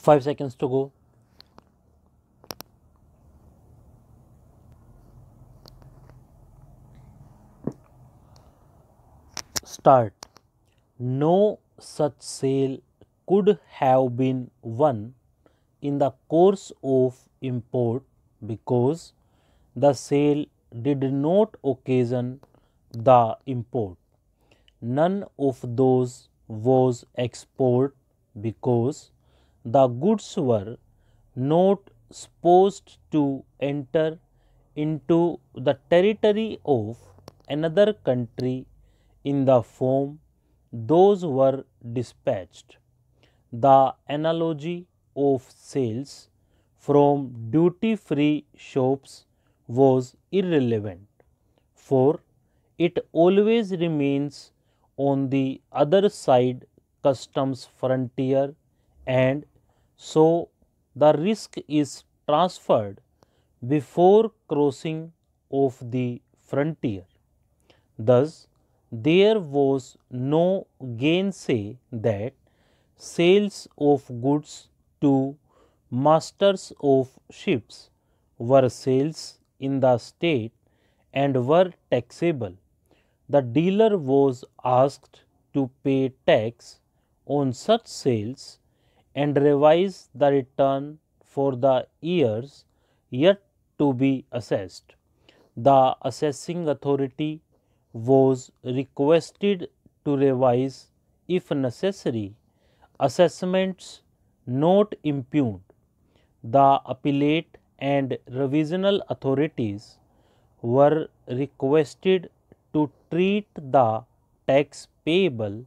5 seconds to go. Start. No such sale could have been won in the course of import because the sale did not occasion the import. None of those was export because the goods were not supposed to enter into the territory of another country in the form those were dispatched. The analogy of sales from duty free shops was irrelevant, for it always remains on the other side customs frontier, and so the risk is transferred before crossing of the frontier. Thus, there was no gainsay that sales of goods to masters of ships were sales in the state and were taxable. The dealer was asked to pay tax on such sales and revise the return for the years yet to be assessed. The assessing authority was requested to revise, if necessary, assessments not impugned. The appellate and revisional authorities were requested to treat the tax payable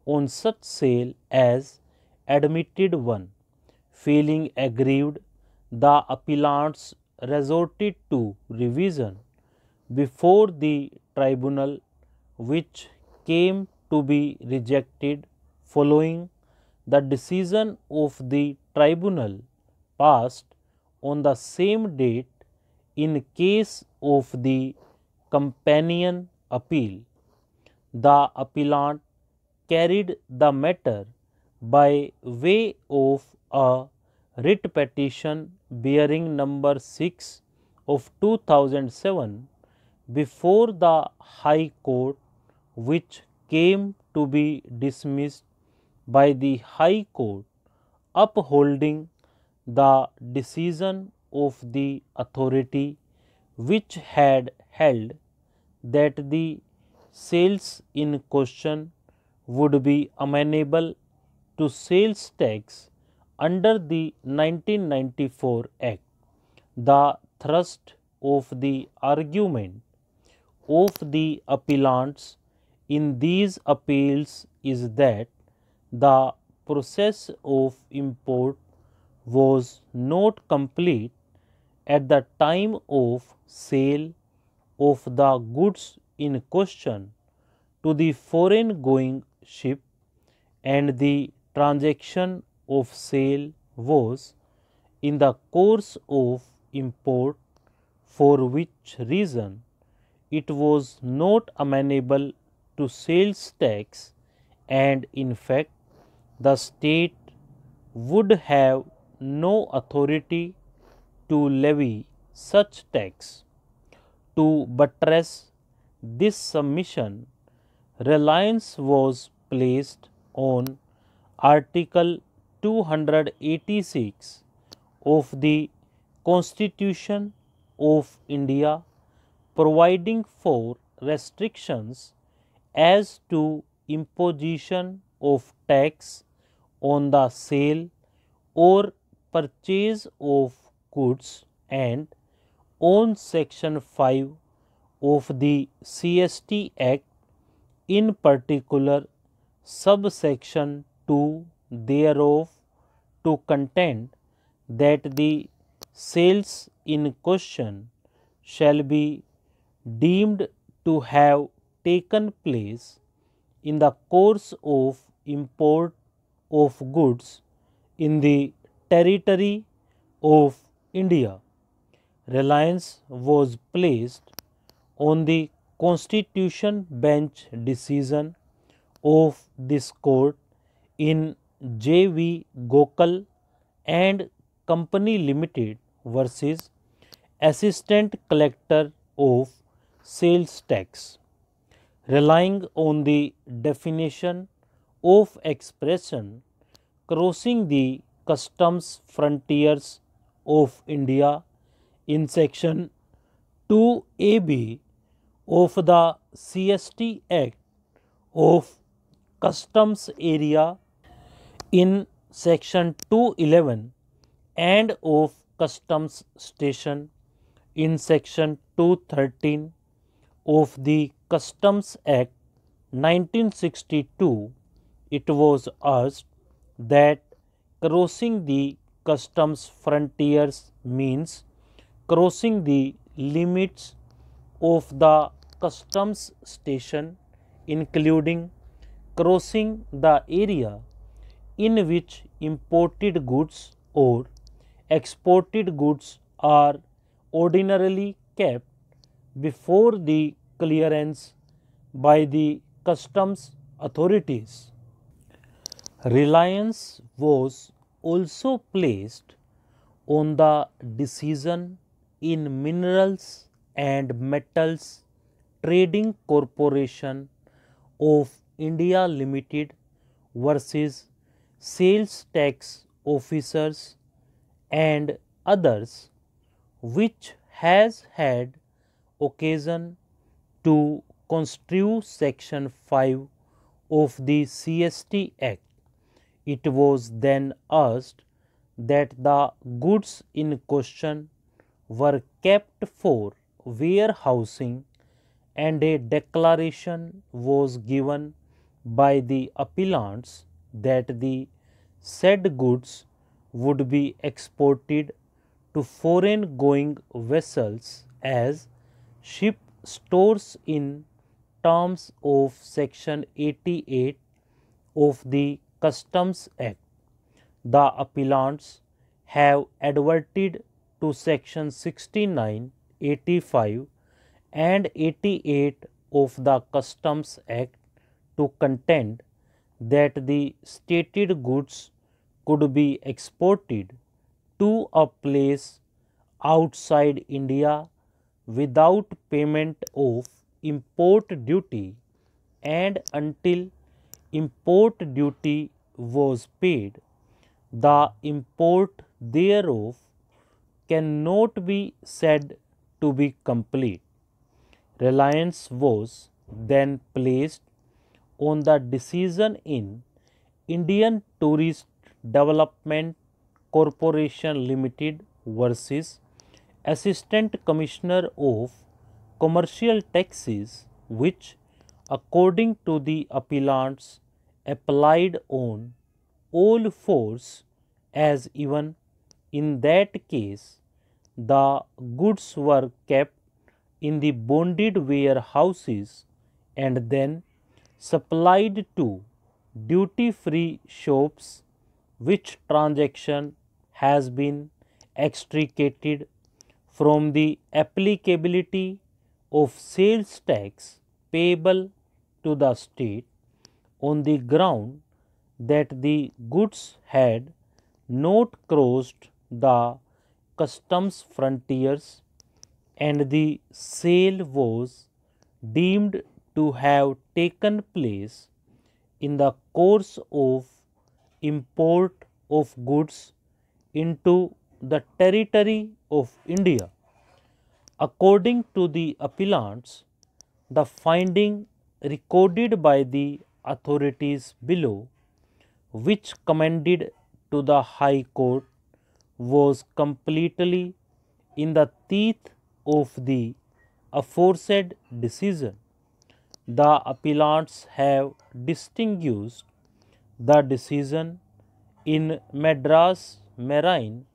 on such sale as admitted one. Feeling aggrieved, the appellants resorted to revision before the tribunal, which came to be rejected following the decision of the tribunal passed on the same date in case of the companion appeal. The appellant carried the matter by way of a writ petition bearing number 6 of 2007 before the High Court, which came to be dismissed by the High Court, upholding the decision of the authority which had held that the sales in question would be amenable to sales tax under the 1994 Act. The thrust of the argument of the appellants in these appeals is that the process of import was not complete at the time of sale of the goods in question to the foreign going ship, and the transaction of sale was in the course of import, for which reason it was not amenable to sales tax, and in fact the state would have no authority to levy such tax. To buttress this submission, reliance was placed on Article 286 of the Constitution of India, providing for restrictions as to imposition of tax on the sale or purchase of goods, and on Section 5 of the CST Act, in particular subsection 2 thereof, to contend that the sales in question shall be deemed to have taken place in the course of import of goods in the territory of India. Reliance was placed on the Constitution Bench decision of this court in J. V. Gokal and Company Limited versus Assistant Collector of Sales Tax, relying on the definition of expression crossing the customs frontiers of India in section 2AB of the CST Act of Customs Area in section 211 and of Customs Station in section 213 of the Customs Act 1962, it was urged that crossing the customs frontiers means crossing the limits of the customs station, including crossing the area in which imported goods or exported goods are ordinarily kept before the clearance by the customs authorities. Reliance was also placed on the decision in Minerals and Metals Trading Corporation of India Limited versus Sales Tax Officers and others, which has had occasion to construe section 5 of the CST Act. It was then urged that the goods in question were kept for warehousing, and a declaration was given by the appellants that the said goods would be exported to foreign going vessels as ship stores in terms of section 88 of the Customs Act. The appellants have adverted to section 69, 85 and 88 of the Customs Act to contend that the stated goods could be exported to a place outside India without payment of import duty, and until import duty was paid, the import thereof cannot be said to be complete. Reliance was then placed on the decision in Indian Tourist Development Corporation Limited versus Assistant Commissioner of Commercial Taxes, which according to the appellants applied on all fours, as even in that case the goods were kept in the bonded warehouses and then supplied to duty free shops, which transaction has been extricated from the applicability of sales tax payable to the state on the ground that the goods had not crossed the customs frontiers and the sale was deemed to have taken place in the course of import of goods into the territory of India. According to the appellants, the finding recorded by the authorities below, which commended to the High Court, was completely in the teeth of the aforesaid decision. The appellants have distinguished the decision in Madras Marine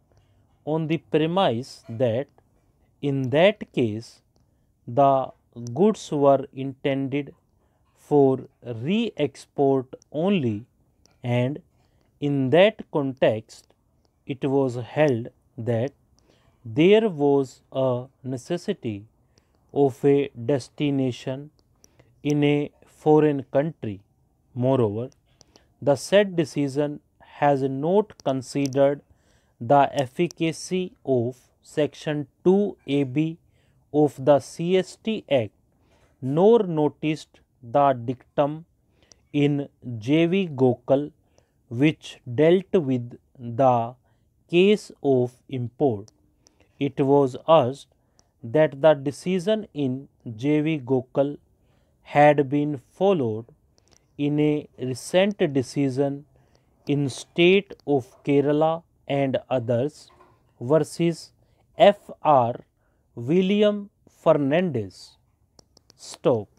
on the premise that in that case the goods were intended for re-export only, and in that context it was held that there was a necessity of a destination in a foreign country. Moreover, the said decision has not considered the efficacy of Section 2AB of the CST Act, nor noticed the dictum in J.V. Gokal which dealt with the case of import. It was urged that the decision in J.V. Gokal had been followed in a recent decision in state of Kerala and others versus F.R. William Fernandez. Stop.